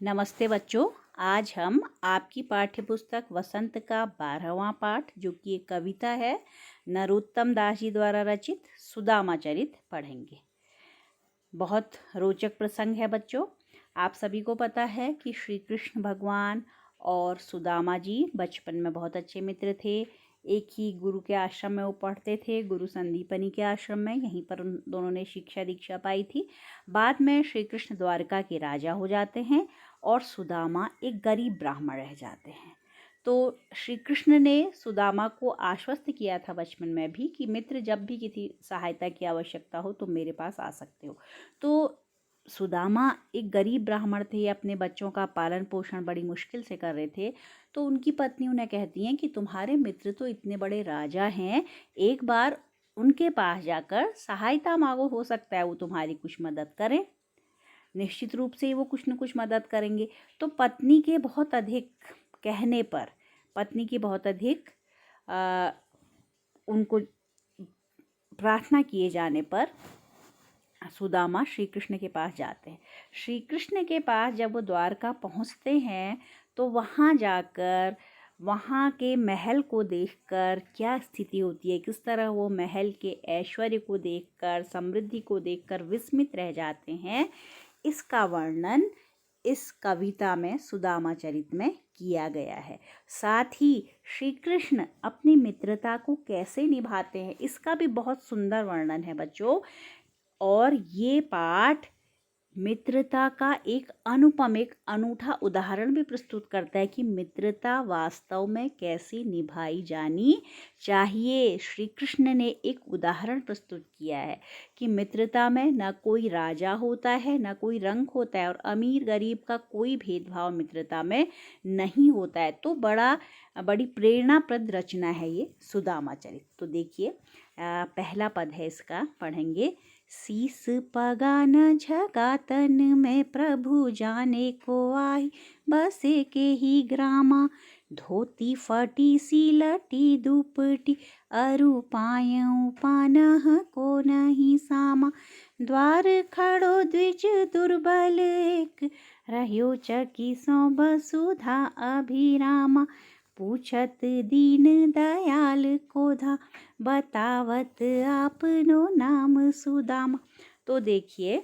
नमस्ते बच्चों। आज हम आपकी पाठ्य पुस्तक वसंत का 12वां पाठ, जो कि एक कविता है, नरोत्तम दास जी द्वारा रचित सुदामा चरित पढ़ेंगे। बहुत रोचक प्रसंग है बच्चों। आप सभी को पता है कि श्री कृष्ण भगवान और सुदामा जी बचपन में बहुत अच्छे मित्र थे। एक ही गुरु के आश्रम में वो पढ़ते थे, गुरु संदीपनी के आश्रम में। यहीं पर उन दोनों ने शिक्षा दीक्षा पाई थी। बाद में श्री कृष्ण द्वारका के राजा हो जाते हैं और सुदामा एक गरीब ब्राह्मण रह जाते हैं। तो श्री कृष्ण ने सुदामा को आश्वस्त किया था बचपन में भी कि मित्र, जब भी किसी सहायता की आवश्यकता हो तो मेरे पास आ सकते हो। तो सुदामा एक गरीब ब्राह्मण थे, अपने बच्चों का पालन पोषण बड़ी मुश्किल से कर रहे थे। तो उनकी पत्नी उन्हें कहती हैं कि तुम्हारे मित्र तो इतने बड़े राजा हैं, एक बार उनके पास जाकर सहायता मांगो, हो सकता है वो तुम्हारी कुछ मदद करें। निश्चित रूप से वो कुछ न कुछ मदद करेंगे। तो पत्नी के बहुत अधिक कहने पर, पत्नी की बहुत अधिक उनको प्रार्थना किए जाने पर सुदामा श्री कृष्ण के पास जाते हैं। श्री कृष्ण के पास जब वो द्वारका पहुंचते हैं तो वहाँ जाकर वहाँ के महल को देखकर क्या स्थिति होती है, किस तरह वो महल के ऐश्वर्य को देखकर, समृद्धि को देखकर विस्मित रह जाते हैं, इसका वर्णन इस कविता में सुदामा चरित में किया गया है। साथ ही श्री कृष्ण अपनी मित्रता को कैसे निभाते हैं, इसका भी बहुत सुंदर वर्णन है बच्चों। और ये पाठ मित्रता का एक अनुपम, एक अनूठा उदाहरण भी प्रस्तुत करता है कि मित्रता वास्तव में कैसे निभाई जानी चाहिए। श्री कृष्ण ने एक उदाहरण प्रस्तुत किया है कि मित्रता में न कोई राजा होता है, न कोई रंग होता है, और अमीर गरीब का कोई भेदभाव मित्रता में नहीं होता है। तो बड़ी प्रेरणाप्रद रचना है ये सुदामा चरित। तो देखिए, पहला पद है इसका, पढ़ेंगे। शीस पगा न झगा तन में प्रभु जाने को आई, बसे के ही ग्रामा धोती फटी सी लटी दुपटी, अरु पायऊ पानह को नहीं सामा, द्वार खड़ो द्विज दुर्बल एक, रह्यो चकी सो बसुधा अभिरामा, पूछत दीन दयाल कोधा, बतावत आपनो नाम सुदामा। तो देखिए,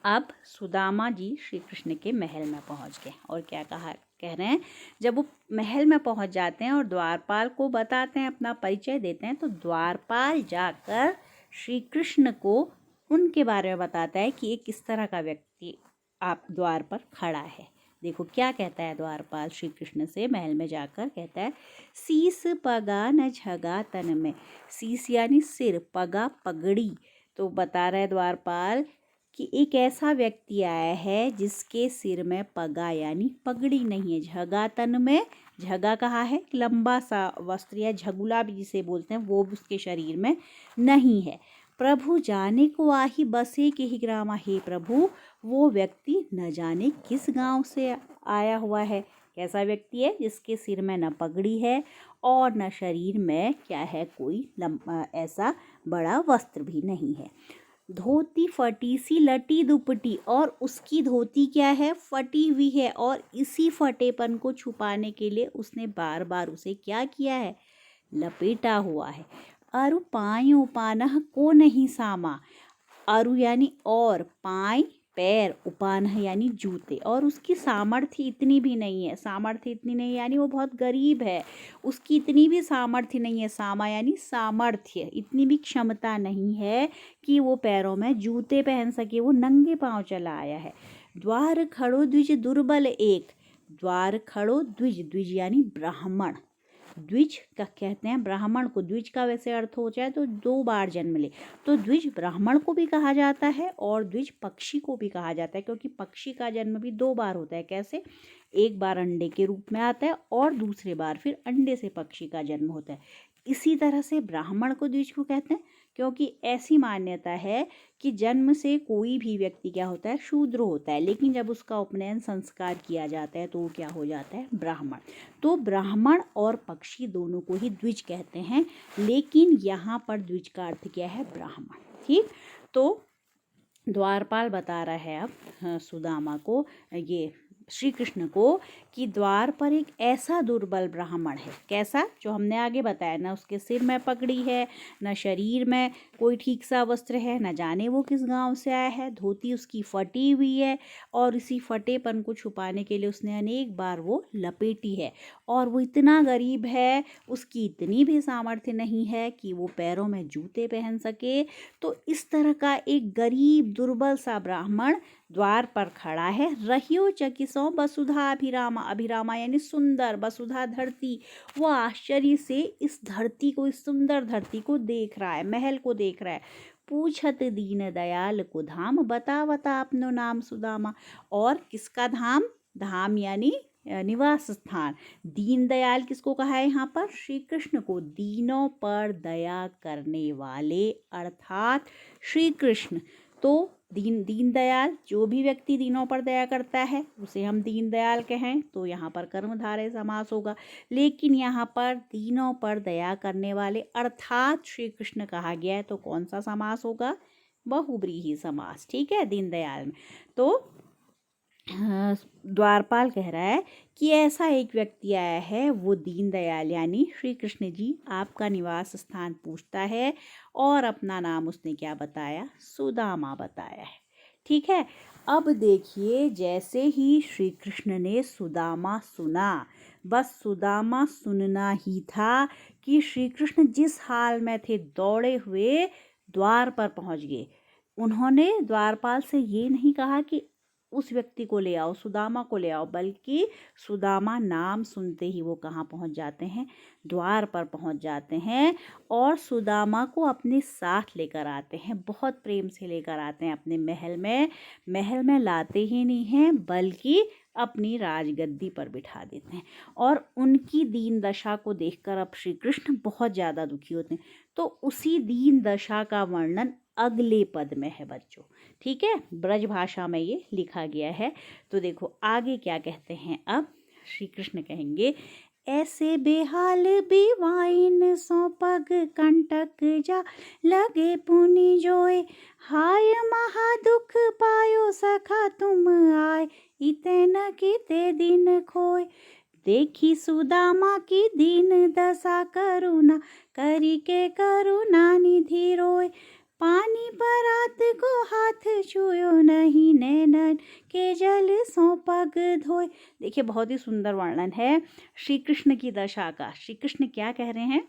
अब सुदामा जी श्री कृष्ण के महल में पहुंच गए और क्या कह रहे हैं। जब वो महल में पहुंच जाते हैं और द्वारपाल को बताते हैं, अपना परिचय देते हैं, तो द्वारपाल जाकर श्री कृष्ण को उनके बारे में बताता है कि ये किस तरह का व्यक्ति आप द्वार पर खड़ा है। देखो क्या कहता है द्वारपाल श्री कृष्ण से महल में जाकर, कहता है, शीस पगा न झगा तन में। शीस यानी सिर, पगा पगड़ी। तो बता रहा है द्वारपाल कि एक ऐसा व्यक्ति आया है जिसके सिर में पगा यानी पगड़ी नहीं है। झगा तन में, झगा कहा है लंबा सा वस्त्र या झगुला भी जिसे बोलते हैं, वो उसके शरीर में नहीं है। प्रभु जाने को आही बसे के ही ग्रामा, हे प्रभु वो व्यक्ति न जाने किस गांव से आया हुआ है। कैसा व्यक्ति है? जिसके सिर में न पगड़ी है और न शरीर में क्या है, कोई ऐसा बड़ा वस्त्र भी नहीं है। धोती फटी सी लटी दुपटी, और उसकी धोती क्या है, फटी हुई है, और इसी फटेपन को छुपाने के लिए उसने बार बार उसे क्या किया है, लपेटा हुआ है। अरु पायों पानह को नहीं सामा, अरु यानी और, पाय पैर, उपानह यानी जूते, और उसकी सामर्थ्य इतनी भी नहीं है। सामर्थ्य इतनी नहीं यानी वो बहुत गरीब है, उसकी इतनी भी सामर्थ्य नहीं है। सामा यानी सामर्थ्य, इतनी भी क्षमता नहीं है कि वो पैरों में जूते पहन सके, वो नंगे पांव चला आया है। द्वार खड़ो द्विज दुर्बल एक, द्वार खड़ो द्विज, द्विज यानी ब्राह्मण। द्विज का कहते हैं ब्राह्मण को, द्विज का वैसे अर्थ हो जाए तो 2 बार जन्म ले, तो द्विज ब्राह्मण को भी कहा जाता है और द्विज पक्षी को भी कहा जाता है, क्योंकि पक्षी का जन्म भी 2 बार होता है। कैसे? एक बार अंडे के रूप में आता है और दूसरे बार फिर अंडे से पक्षी का जन्म होता है। इसी तरह से ब्राह्मण को द्विज को कहते हैं, क्योंकि ऐसी मान्यता है कि जन्म से कोई भी व्यक्ति क्या होता है, शूद्र होता है, लेकिन जब उसका उपनयन संस्कार किया जाता है तो वो क्या हो जाता है, ब्राह्मण। तो ब्राह्मण और पक्षी दोनों को ही द्विज कहते हैं, लेकिन यहाँ पर द्विज का अर्थ क्या है, ब्राह्मण। ठीक, तो द्वारपाल बता रहा है अब सुदामा को, ये श्री कृष्ण को, कि द्वार पर एक ऐसा दुर्बल ब्राह्मण है। कैसा? जो हमने आगे बताया, न उसके सिर में पगड़ी है, न शरीर में कोई ठीक सा वस्त्र है, न जाने वो किस गांव से आया है, धोती उसकी फटी हुई है और इसी फटेपन को छुपाने के लिए उसने अनेक बार वो लपेटी है। और वो इतना गरीब है, उसकी इतनी भी सामर्थ्य नहीं है कि वो पैरों में जूते पहन सके। तो इस तरह का एक गरीब दुर्बल सा ब्राह्मण द्वार पर खड़ा है। रहियो चकिसों वसुधा अभिरामा, अभिरामा यानी सुंदर, वसुधा धरती। वो आश्चर्य से इस धरती को, इस सुंदर धरती को देख रहा है, महल को देख रहा है। पूछत दीन दयाल को धाम, बता बता अपनो नाम सुदामा। और किसका धाम? धाम यानी निवास स्थान। दीन दयाल किसको कहा है यहाँ पर? श्री कृष्ण को। दीनों पर दया करने वाले अर्थात श्री कृष्ण। तो दीन दयाल, जो भी व्यक्ति दीनों पर दया करता है उसे हम दीन दयाल कहें, तो यहाँ पर कर्मधारय समास होगा। लेकिन यहाँ पर दीनों पर दया करने वाले अर्थात श्री कृष्ण कहा गया है, तो कौन सा समास होगा? बहुब्रीहि समास। ठीक है, दीन दयाल में। तो द्वारपाल कह रहा है कि ऐसा एक व्यक्ति आया है, वो दीनदयाल यानी श्री कृष्ण जी आपका निवास स्थान पूछता है, और अपना नाम उसने क्या बताया? सुदामा बताया है। ठीक है, अब देखिए, जैसे ही श्री कृष्ण ने सुदामा सुना, बस सुदामा सुनना ही था कि श्री कृष्ण जिस हाल में थे दौड़े हुए द्वार पर पहुंच गए। उन्होंने द्वारपाल से ये नहीं कहा कि उस व्यक्ति को ले आओ, सुदामा को ले आओ, बल्कि सुदामा नाम सुनते ही वो कहाँ पहुँच जाते हैं? द्वार पर पहुँच जाते हैं और सुदामा को अपने साथ लेकर आते हैं, बहुत प्रेम से लेकर आते हैं अपने महल में। महल में लाते ही नहीं हैं, बल्कि अपनी राजगद्दी पर बिठा देते हैं। और उनकी दीन दशा को देखकर अब श्री कृष्ण बहुत ज़्यादा दुखी होते हैं। तो उसी दीन दशा का वर्णन अगले पद में है बच्चों। ठीक है, ब्रज भाषा में ये लिखा गया है। तो देखो आगे क्या कहते हैं। अब श्री कृष्ण कहेंगे, ऐसे बेहाल बेवाइन सो पग कंटक जा, लगे पुनि जोए, हाय महा दुख पायो सखा तुम आए, इते न किते दिन खोए। देखी सुदामा की दीन दशा, करुणा करी के करुणा निधि रोए, पानी परात को हाथ छुयो नहीं, नैनन के जल सो पग धोए। देखिए, बहुत ही सुंदर वर्णन है श्री कृष्ण की दशा का। श्री कृष्ण क्या कह रहे हैं?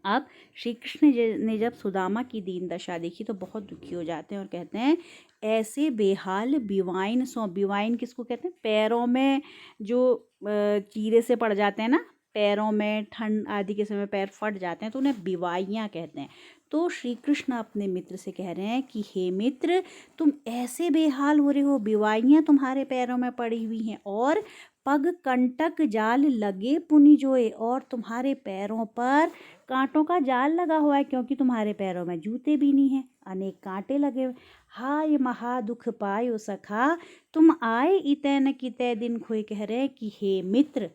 अब श्री कृष्ण ने जब सुदामा की दीन दशा देखी तो बहुत दुखी हो जाते हैं और कहते हैं, ऐसे बेहाल बिवाइन सो। बिवाइन किसको कहते हैं? पैरों में जो चीरे से पड़ जाते हैं ना, पैरों में ठंड आदि के समय पैर फट जाते हैं, तो उन्हें बिवाइयाँ कहते हैं। तो श्री कृष्ण अपने मित्र से कह रहे हैं कि हे मित्र, तुम ऐसे बेहाल हो रहे हो, बिवाइयाँ तुम्हारे पैरों में पड़ी हुई हैं, और पग कंटक जाल लगे पुनि जोए, और तुम्हारे पैरों पर कांटों का जाल लगा हुआ है, क्योंकि तुम्हारे पैरों में जूते भी नहीं हैं, अनेक कांटे लगे हुए। हाय महा दुख पायो सखा, तुम आए इतै न कितै दिन खोए। कह रहे हैं कि हे मित्र,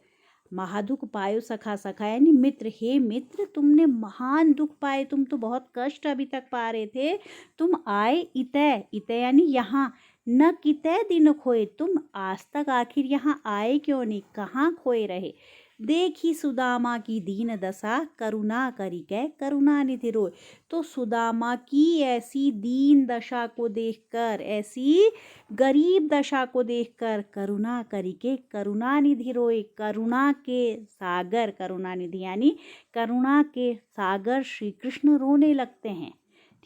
महादुख पायो सखा, सखा यानी मित्र, हे मित्र तुमने महान दुख पाए, तुम तो बहुत कष्ट अभी तक पा रहे थे, तुम आए इतै, इतै यानी यहाँ, न कितै दिन खोए, तुम आज तक आखिर यहाँ आए क्यों नहीं, कहाँ खोए रहे। देखी सुदामा की दीन दशा, करुणा करी कै करुणा निधि रोए। तो सुदामा की ऐसी दीन दशा को देखकर, ऐसी गरीब दशा को देखकर करुणा करी के करुणा निधि रोए। करुणा के सागर, करुणा निधि यानी करुणा के सागर श्री कृष्ण रोने लगते हैं।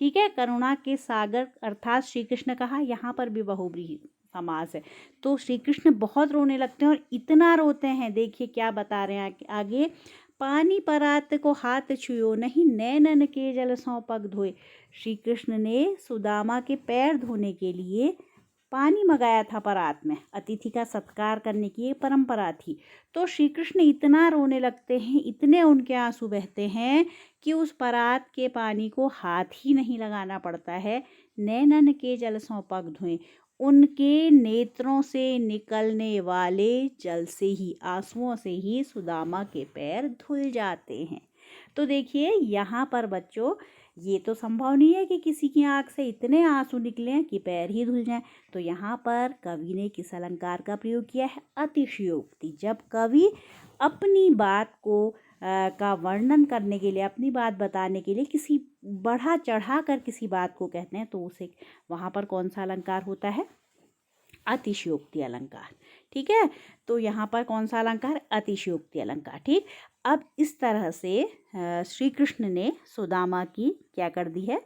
ठीक है, करुणा के सागर अर्थात श्री कृष्ण कहा, यहाँ पर भी बहुब्रीहि समास है। तो श्री कृष्ण बहुत रोने लगते हैं, और इतना रोते हैं, देखिए क्या बता रहे हैं आगे। पानी परात को हाथ छुयो नहीं, नैनन के जल सौ पग धोए। श्री कृष्ण ने सुदामा के पैर धोने के लिए पानी मंगाया था परात में, अतिथि का सत्कार करने की ये परंपरा थी। तो श्री कृष्ण इतना रोने लगते हैं, इतने उनके आंसू बहते हैं कि उस परात के पानी को हाथ ही नहीं लगाना पड़ता है। नैनन के जल सौ पग धोए, उनके नेत्रों से निकलने वाले जल से ही, आंसुओं से ही सुदामा के पैर धुल जाते हैं। तो देखिए यहाँ पर बच्चों, ये तो संभव नहीं है कि किसी की आँख से इतने आंसू निकले हैं कि पैर ही धुल जाएं। तो यहाँ पर कवि ने किस अलंकार का प्रयोग किया है? अतिशयोक्ति। जब कवि अपनी बात को का वर्णन करने के लिए, अपनी बात बताने के लिए किसी बढ़ा चढ़ा कर किसी बात को कहते हैं, तो उसे वहाँ पर कौन सा अलंकार होता है? अतिशयोक्ति अलंकार। ठीक है, तो यहाँ पर कौन सा अलंकार? अतिशयोक्ति अलंकार। ठीक, अब इस तरह से श्री कृष्ण ने सुदामा की क्या कर दी है?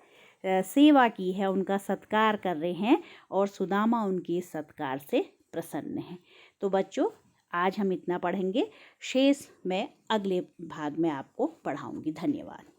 सेवा की है, उनका सत्कार कर रहे हैं और सुदामा उनके सत्कार से प्रसन्न हैं। तो बच्चों, आज हम इतना पढ़ेंगे, शेष मैं अगले भाग में आपको पढ़ाऊंगी। धन्यवाद।